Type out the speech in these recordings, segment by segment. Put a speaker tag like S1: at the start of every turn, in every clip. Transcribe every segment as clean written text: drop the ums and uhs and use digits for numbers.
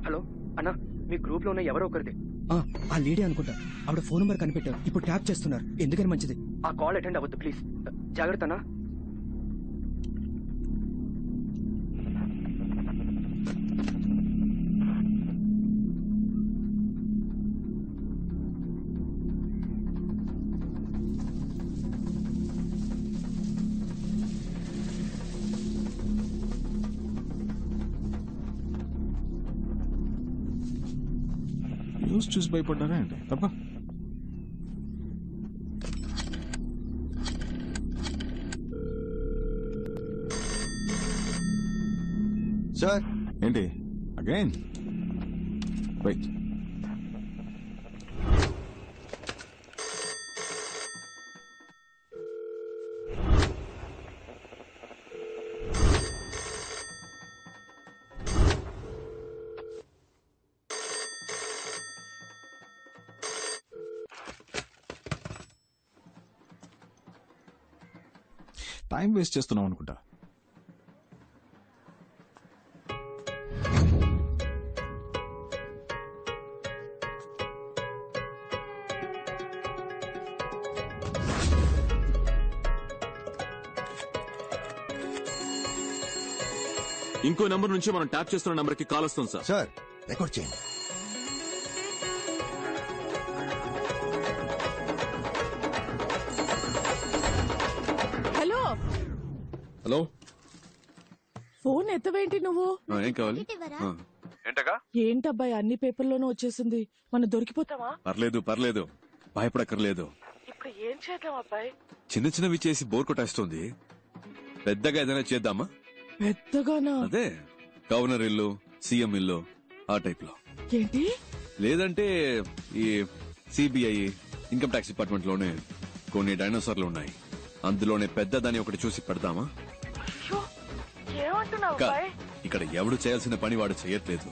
S1: Hello అన్నా, మీ group లో ఉన్న ఎవరో ఒకరిది.
S2: ఆ లేడీ అనుకుంటా. ఆవిడ ఫోన్ నెంబర్ కనిపెట్టారు. ఇప్పుడు ట్యాప్ చేస్తున్నారు. ఎందుకని మంచిది.
S1: ఆ కాల్ అటెండ్ అవ్వద్దు ప్లీజ్. జాగ్రత్త అన్నా.
S3: న్యూస్ చూసి భయపడ్డారా అండి? తప్ప
S4: సార్
S3: ఏంటి అగైన్? వెయిట్. టైం వేస్ట్ చేస్తున్నాం అనుకుంటా.
S5: ఇంకో నంబర్ నుంచి మనం ట్యాప్ చేస్తున్న నంబర్ కి కాల్ వస్తుంది సార్.
S4: సార్ రికార్డ్ చేయండి.
S6: హలో
S5: హలో,
S6: ఫోన్ ఎత్తవేంటి నువ్వు?
S5: ఏం కావాలి? ఏంటగా?
S6: ఏంటబ్బాయి అన్ని పేపర్లోనూ వచ్చేసింది. మనం దొరికిపోతావా?
S5: పర్లేదు పర్లేదు, భయపడక్కర్లేదు.
S6: ఇప్పుడు ఏం చేద్దాం అబ్బాయి?
S5: చిన్న చిన్నవి చేసి బోర్ కొట్టేస్తుంది. పెద్దగా ఏదైనా చేద్దామా?
S6: పెద్దగానా?
S5: అదే గవర్నర్ ఇల్లు, సీఎం ఇల్లు, ఆ టైప్ లో.
S6: ఏంటి?
S5: లేదంటే ఈ సిబిఐ, ఇన్కమ్ ట్యాక్స్ డిపార్ట్మెంట్ లోనే కొన్ని డైనోసార్లు ఉన్నాయి. అందులోనే పెద్దదాన్ని ఒకటి చూసి పెడదామా? ఇక్కడ ఎవడు చేయాల్సిన పని వాడు చేయట్లేదు.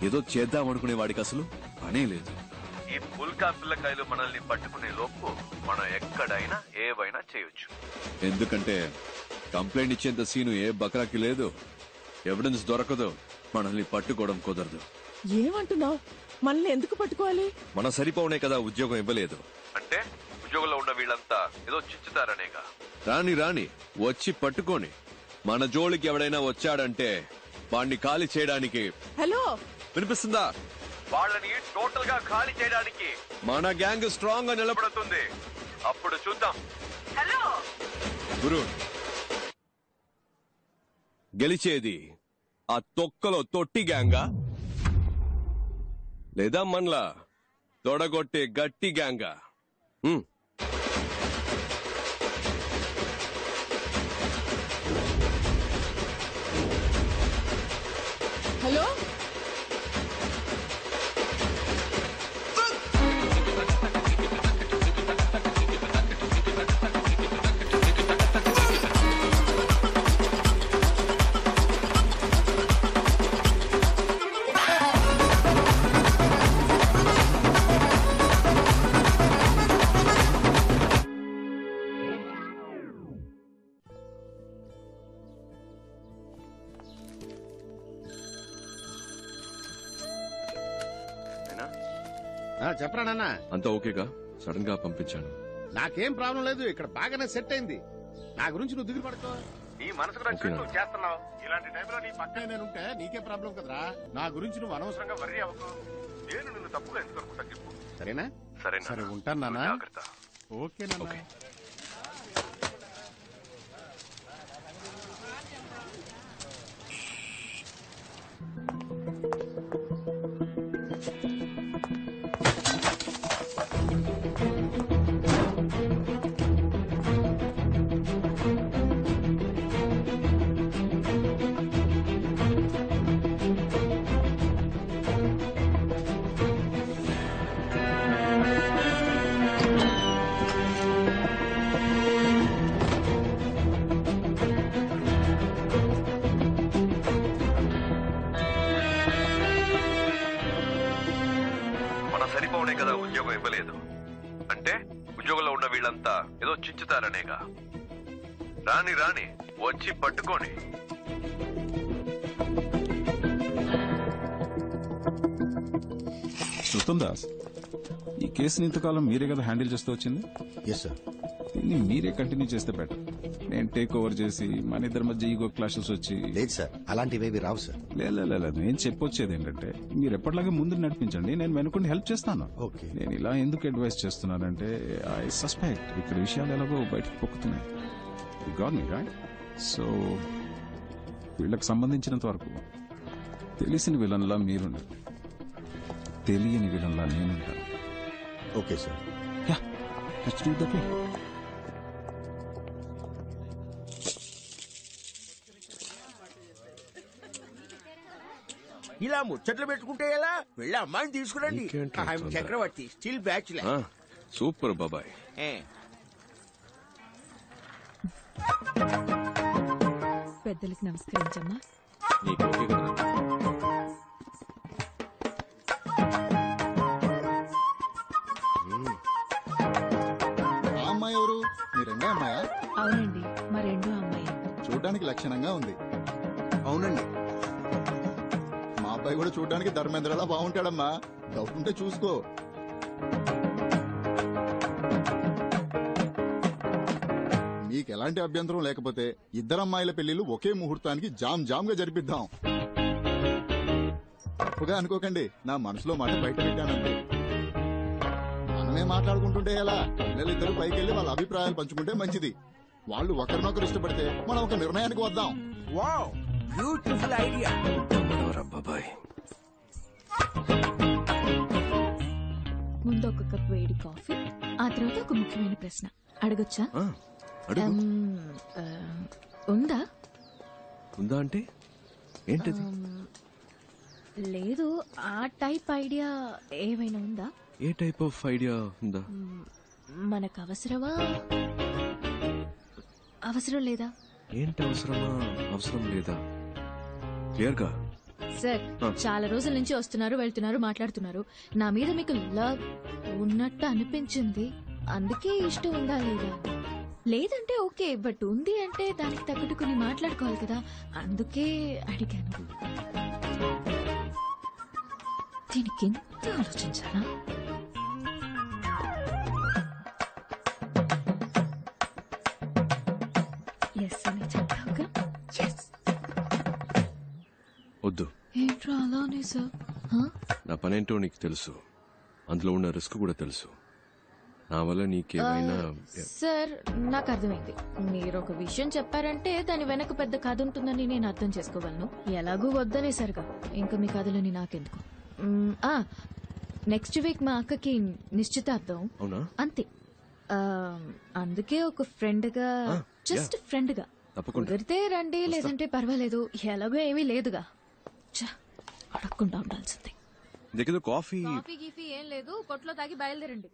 S5: ఏదో చేద్దాం అనుకునే వాడికి అసలు పనే లేదు. ఈ పుల్కా పిల్లకాయలు మనల్ని పట్టుకునే లోపు మనం ఎక్కడైనా ఏవైనా చేయొచ్చు. ఎందుకంటే కంప్లైంట్ ఇచ్చేంత సీను ఏ బకరాకి లేదు. ఎవిడెన్స్ దొరకదు, మనల్ని పట్టుకోవడం కుదరదు.
S6: ఏమంటున్నావు? మనల్ని ఎందుకు పట్టుకోవాలి?
S5: మన సరిపోనే కదా ఉద్యోగం ఇవ్వలేదు అంటే ఉద్యోగంలో ఉన్న వీళ్ళంతా ఏదో చిచ్చుతారనేగా. రాని రాని వచ్చి పట్టుకోని. మన జోలికి ఎవడైనా వచ్చాడంటే వాణ్ణి ఖాళీ చేయడానికి.
S6: హలో,
S5: వినిపిస్తుందా? వాళ్ళని టోటల్ గా ఖాళీ చేయడానికి మన గ్యాంగ్ స్ట్రాంగ్ గా నిలబడుతుంది. అప్పుడు చూద్దాం.
S6: హలో
S5: గురు, గెలిచేది ఆ తొక్కలో తొట్టి గ్యాంగా లేదా మనలా తొడగొట్టే గట్టి గ్యాంగా?
S6: హలో,
S7: చెప్పరా నాన్న?
S5: అంతా ఓకేగా? సడన్ గా పంపించాను.
S7: నాకేం ప్రాబ్లం లేదు, ఇక్కడ బాగానే సెట్ అయింది. నా గురించి నువ్వు దిగులు పడుకో. నీ మనసుకు నచ్చినట్టు నువ్వు చేస్తున్నావు. ఇలాంటి టైంలో నీ పక్కనే నేనుంటే నీకే ప్రాబ్లం కదరా. నా గురించి నువ్వు అనవసరంగా వర్రీ అవ్వకు. నేను నిన్ను తప్పుగా ఎందుకు అనుకుంటా చెప్పు. సరేనా? సరే ఉంటాను నాన్న. ఓకే నాన్న.
S5: సరిపోనే కదా ఉద్యోగం ఇవ్వలేదు అంటే ఉద్యోగంలో ఉన్న వీళ్ళంతా ఏదో చిచ్చుతారనేగా. రాని రాని వచ్చి పట్టుకోని.
S3: మిస్టర్ దాస్, ఈ కేసుని ఇంతకాలం మీరే కదా హ్యాండిల్ చేస్తూ వచ్చింది.
S4: Yes sir.
S3: దీన్ని మీరే కంటిన్యూ చేస్తే బెటర్. నేను టేక్ ఓవర్ చేసి మన ఇద్దరి మధ్య ఈగో క్లాషెస్ వచ్చి
S4: లేదు సార్, అలాంటివేవి రావు సార్.
S3: లేదు నేను చెప్పొచ్చేది ఏంటంటే మీరు ఎప్పటిలాగే ముందు నడిపించండి, నేను వెనుకుండి హెల్ప్ చేస్తాను.
S4: ఓకే.
S3: నేను ఇలా ఎందుకు అడ్వైస్ చేస్తున్నానంటే ఐ సస్పెక్ట్ ఇక్కడ విషయాలు ఎలాగో బయటకు పొక్కుతున్నాయి. Got me right. సో వీళ్ళకి సంబంధించినంత వరకు తెలిసిన విలన్లా మీరుండాలి, తెలియని విలన్లా నేనుంటాను.
S4: Okay sir.
S3: Yeah, let's do that way.
S8: ఇలా ముచ్చట్లు పెట్టుకుంటే ఎలా? వెళ్ళి అమ్మాయిని తీసుకురండి.
S5: ఇంకేంట్రా
S8: ఆయన
S5: తొందర?
S8: చక్రవర్తి స్టిల్ బ్యాచులర్.
S5: సూపర్ బాబాయ్.
S9: పెద్దలకు నమస్కరించమ్మా.
S5: నీకు ఓకే కదా?
S10: ఆ అమ్మాయి ఎవరు? మీ రెండే అమ్మాయా?
S9: అవునండి, మా రెండో అమ్మాయి.
S10: చూడడానికి లక్షణంగా ఉంది.
S8: అవునండి.
S10: మా అబ్బాయి కూడా చూడడానికి ధర్మేంద్రలా బాగుంటాడమ్మా. డౌట్ ఉంటే చూసుకో. మీకు ఎలాంటి అభ్యంతరం లేకపోతే ఇద్దరు అమ్మాయిల పెళ్లిళ్ళు ఒకే ముహూర్తానికి జామ్ జామ్ గా జరిపిద్దాం. తప్పుగా అనుకోకండి, నా మనసులో మాట బయట పెట్టానండి. మనమే మాట్లాడుకుంటుంటే ఎలా? పిల్లలిద్దరూ పైకెళ్లి వాళ్ళ అభిప్రాయాలు పంచుకుంటే మంచిది. వాళ్ళు ఒకరినొకరు ఇష్టపడితే మనం ఒక నిర్ణయానికి వద్దాం.
S8: Wow, beautiful idea.
S5: బాబాయ్,
S9: ముందు ఒక కప్ వేడి కాఫీ, ఆ తర్వాత ఒక ముఖ్యమైన ప్రశ్న అడగొచ్చా?
S5: అడుగు.
S9: ఉందా?
S5: ఉందా అంటే ఏంటిది?
S9: లేదు, ఆ టైప్ ఐడియా ఏమైనా ఉందా?
S5: ఏ టైప్ ఆఫ్ ఐడియా ఉందా?
S9: మనకు అవసరమా, అవసరం లేదా?
S5: ఏంటి అవసరమా, అవసరం లేదా? క్లియర్ గా.
S9: సార్, చాలా రోజుల నుంచి వస్తున్నారు, వెళ్తున్నారు, మాట్లాడుతున్నారు. నా మీద మీకు లవ్ ఉన్నట్టు అనిపించింది, అందుకే ఇష్టం ఉందా లేదా? లేదంటే ఓకే, బట్ ఉంది అంటే దానికి తగ్గట్టు కొన్ని మాట్లాడుకోవాలి కదా, అందుకే అడిగాను. దీనికి ఎంత ఆలోచించాలా? ఎస్ అని చెప్తావుగా? ఎస్.
S5: వద్దు.
S9: ఏంట్రా అలానే సార్?
S5: నా పనేంటో నీకు తెలుసు, అందులో ఉన్న రిస్క్ కూడా తెలుసు. నా వల్ల నీకేమైనా
S9: సార్, నాకు అర్థమైంది. మీరు ఒక విషయం చెప్పారంటే దాని వెనక పెద్ద కథ ఉంటుందని నేను అర్థం చేసుకోగలను. ఎలాగూ వద్దనేసరిగా ఇంకా మీ కథలని నాకెందుకు. నెక్స్ట్ వీక్ మా అక్కకి నిశ్చితార్థం.
S5: అవునా?
S9: అంతే. అందుకే ఒక ఫ్రెండ్ గా, జస్ట్ ఫ్రెండ్ గా కుదిరితే రండి, లేదంటే పర్వాలేదు, ఎలాగో ఏమీ లేదుగా. అడగకుండా ఉండాల్సిందే.
S5: దగ్గర కాఫీ
S9: గీఫీ ఏం లేదు, కొట్లో తాగి బయలుదేరండి.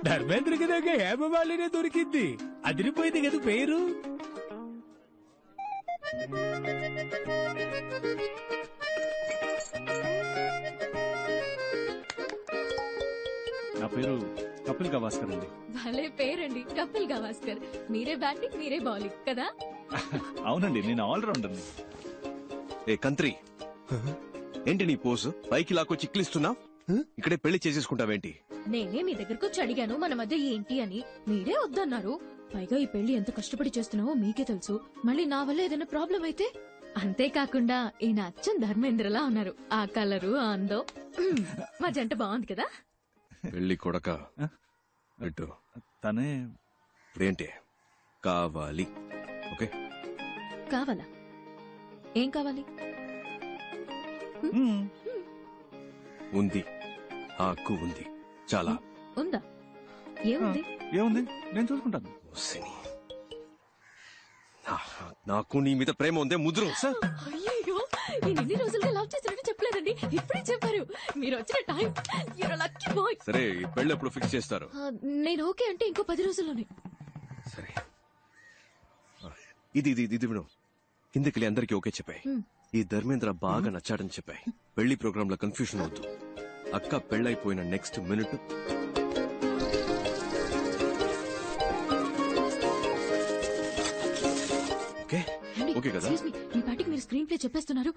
S11: ధర్మేంద్రకి దగ్గర హేమమాలినే దొరికింది, అదిరిపోయింది కదా పేరు.
S3: నా పేరు కపిల్ గవాస్కర్ అండి.
S9: భలే పేరండి, కపిల్ గవాస్కర్. మీరే బ్యాటింగ్, మీరే బౌలింగ్ కదా?
S3: అవునండి, నేను ఆల్రౌండర్.
S5: ఏ కంత్రి, ఏంటి నీ పోజు? పైకి లాక్కొచ్చి చిక్లిస్తున్నా? ఇక్కడే పెళ్లి చేసేసుకుంటావేంటి?
S9: నేనే మీ దగ్గరకు వచ్చి అడిగాను మన మధ్య ఏంటి అని, మీరే వద్దన్నారు. పైగా ఈ పెళ్లి ఎంత కష్టపడి చేస్తున్నావో మీకే తెలుసు. మళ్ళీ నా వల్ల ఏదైనా ప్రాబ్లం అయితే? అంతేకాకుండా ఈయన అచ్చం ధర్మేంద్రలా ఉన్నారు. ఆ కలరు, ఆ అందం, మా జంట బాగుంది కదా?
S5: పెళ్లి కొడక పెట్టు.
S3: తనే
S5: ఇప్పుడేంటి కావాలి? ఓకే,
S9: కావాలా? ఏం కావాలి?
S5: ఉంది, ఆ హక్కు ఉంది. చాలా
S9: ఉందా? ఏముంది?
S3: ఏముంది, నేను చూసుకుంటాను.
S5: నాకు నీ మీద ప్రేమ ఉందే ముద్రు.
S9: అయ్యో, నేను ఎన్ని రోజులుగా లవ్ చేసినట్టు చెప్పలేదండి, ఇప్పుడే చెప్పారు. మీరు వచ్చిన time, you're a lucky boy.
S5: సరే, ఈ పెళ్లి ఎప్పుడు ఫిక్స్ చేస్తారు?
S9: నేను ఓకే అంటే ఇంకో 10 రోజుల్లోనే.
S5: సరే, ఇది ఇది ఇది విను. కిందకి అందరికి ఓకే చెప్పాయి. ఈ ధర్మేంద్ర బాగా నచ్చాడని చెప్పాయి. పెళ్లి ప్రోగ్రామ్ లో కన్ఫ్యూషన్ అవుతూ అక్క పెళ్ళైపోయిన నెక్స్ట్ మినిట్ ఓకే కదా?
S9: Excuse me, మీ పాటికి మీరు స్క్రీన్ ప్లే చెప్పేస్తున్నారు.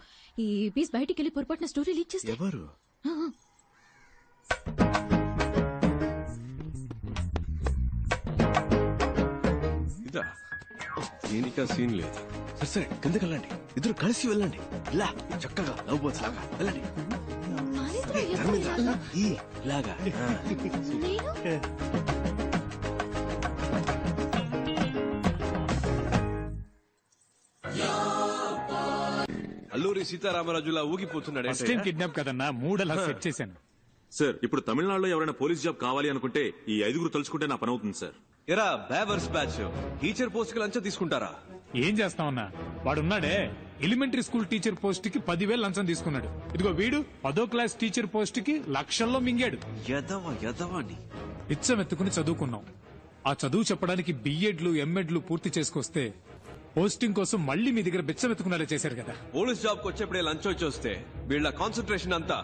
S9: ఈ పీస్ బయటికి వెళ్ళి పొరపాటున స్టోరీ లీక్ చేస్తే
S5: ఎవరు? ఇదా దీనికా సీన్ లేదు. సరే సరే కిందకి వెళ్ళండి, ఇద్దరు కలిసి వెళ్ళండి. ఇలా చక్కగా లవ్ బర్డ్స్ లాగా వెళ్ళండి. ధర్మేంద్ర, ఈ లాగా అల్లూరి సీతారామరాజులా ఊగిపోతున్నాడు.
S11: కిడ్నాప్ కదన్నా, మూడలా సెట్ చేశాను.
S12: సార్ ఇప్పుడు తమిళనాడులో ఎవరైనా పోలీస్ జాబ్ కావాలి అనుకుంటే ఈ 5 తలుచుకుంటే నా పని అవుతుంది సార్.
S5: ఎరా బేవర్స్ బ్యాచ్, టీచర్ పోస్ట్ కి లంచం తీసుకుంటారా?
S11: ఏం చేస్తామన్నా, వాడున్నాడే ఎలిమెంటరీ స్కూల్ టీచర్ పోస్ట్ కి 10,000 లంచం తీసుకున్నాడు. ఇదిగో వీడు 10వ క్లాస్ టీచర్ పోస్ట్ కి లక్షల్లో మింగాడు.
S5: యదవాని
S11: పిచ్చం ఎత్తుకుని చదువుకున్నాం. ఆ చదువు చెప్పడానికి బిఎడ్లు ఎంఎడ్లు పూర్తి చేసుకొస్తే పోస్టింగ్ కోసం మళ్ళీ మీ దగ్గర బిచ్చం ఎత్తుకునేలా చేశారు కదా.
S5: పోలీస్ జాబ్ కు వచ్చేప్పుడే లంచం వచ్చి వస్తే వీళ్ళ కాన్సన్ట్రేషన్ అంతా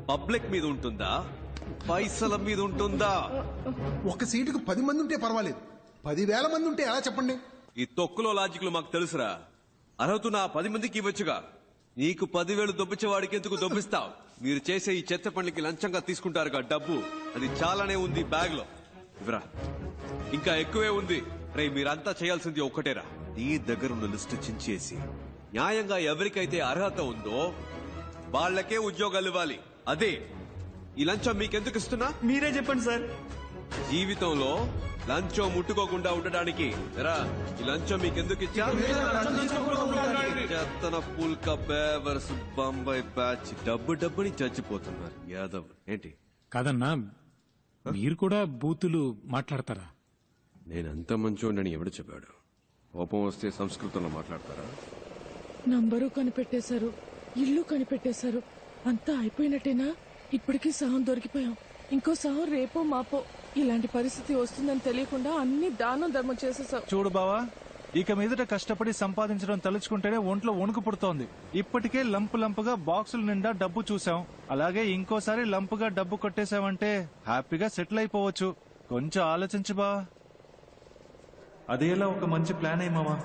S5: పబ్లిక్ మీద ఉంటుందా, పైసల మీద ఉంటుందా?
S13: ఒక సీటుకు 10 మంది ఉంటే పర్వాలేదు, 10,000 మంది ఉంటే ఎలా చెప్పండి?
S5: ఈ తొక్కులో లాజిక్లు మాకు తెలుసురా. అర్హత నా 10 మందికి ఇవ్వచ్చుగా. నీకు 10,000 దొబ్బించేవాడికి ఎందుకు దొబ్బిస్తావు? మీరు చేసే ఈ చెత్త పనులకి లంచంగా తీసుకుంటారుగా డబ్బు, అది చాలానే ఉంది బ్యాగ్ లో. ఇవరా ఇంకా ఎక్కువే ఉంది. రే మీరంతా చేయాల్సింది ఒక్కటేరా, నీ దగ్గర ఉన్న లిస్టు చించేసి న్యాయంగా ఎవరికైతే అర్హత ఉందో వాళ్ళకే ఉద్యోగాలు ఇవ్వాలి. అదే ఈ లంచం మీకెందుకు ఇస్తున్నా?
S2: మీరే చెప్పండి సార్.
S5: జీవితంలో లంచం ముట్టుకోకుండా ఉండడానికి ఎరా ఈ లంచం మీకెందుకు ఇచ్చా? చెత్తన పుల్క బేవర్స్ బొంబాయి బ్యాచ్ డబ్బుని చచ్చిపోతున్నారు యాదవ్. ఏంటి
S11: కాదన్నా, మీరు కూడా బూతులు మాట్లాడతారా?
S5: నేనంత మంచోడని ఎవడు చెప్పాడు? కోపం వస్తే సంస్కృతంలో మాట్లాడతారా?
S6: నంబరు కనిపెట్టేశారు, ఇల్లు కనిపెట్టేశారు, అంతా అయిపోయినట్టేనా? ఇప్పటికీ సహం దొరికిపోయాం. ఇంకో సహం రేపో మాపో ఇలాంటి పరిస్థితి వస్తుందని తెలియకుండా అన్ని దానం ధర్మం చేసేసావు.
S14: చూడు బావా, ఇక మీదట కష్టపడి సంపాదించడం తలుచుకుంటేనే ఒంట్లో వణుకు పుడుతోంది. ఇప్పటికే లంపుగా బాక్సుల నిండా డబ్బు చూసాం, అలాగే ఇంకోసారి లంపుగా డబ్బు కొట్టేశావంటే హ్యాపీగా సెటిల్ అయిపోవచ్చు. కొంచెం ఆలోచించు బా. అదేలా ఒక మంచి ప్లాన్ అయ్యి మావా.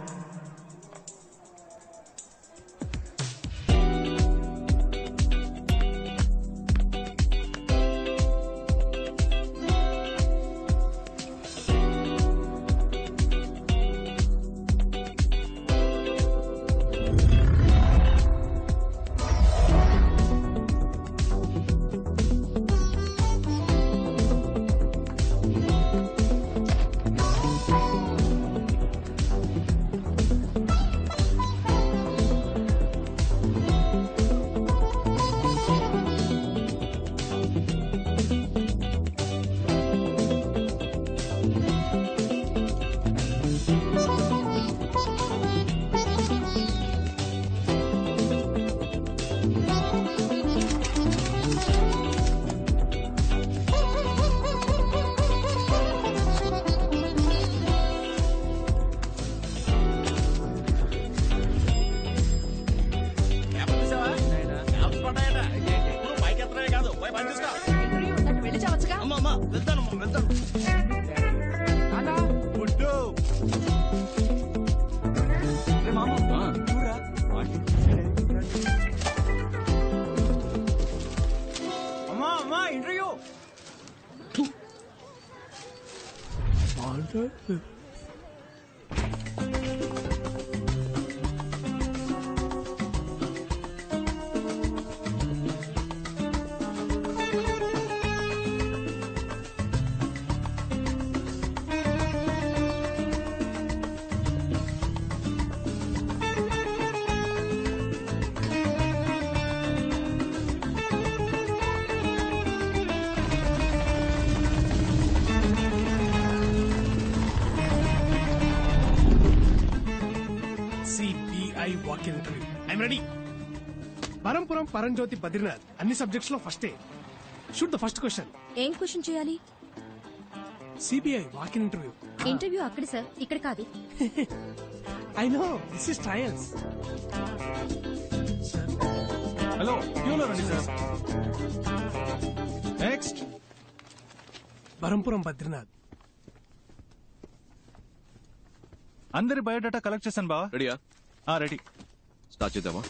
S15: పరంపురం పరంజ్యోతి బద్రీనాథ్ అన్ని సబ్జెక్ట్స్ లో ఫస్టే. Shoot the first question.
S9: ఏం క్వశ్చన్ చేయాలి?
S15: CBI walk in interview.
S9: Interview అక్కడ సార్, ఇక్కడ కాదు.
S15: I know, this is trials.
S14: Hello, క్యూలో రండి సార్. నెక్స్ట్.
S15: పరంపురం బద్రీనాథ్.
S14: అందరి బయోడేటా కలెక్ట్ చేశాను బా.
S5: రెడీయా?
S14: రెడీ
S5: స్టార్ట్ చేద్దామా?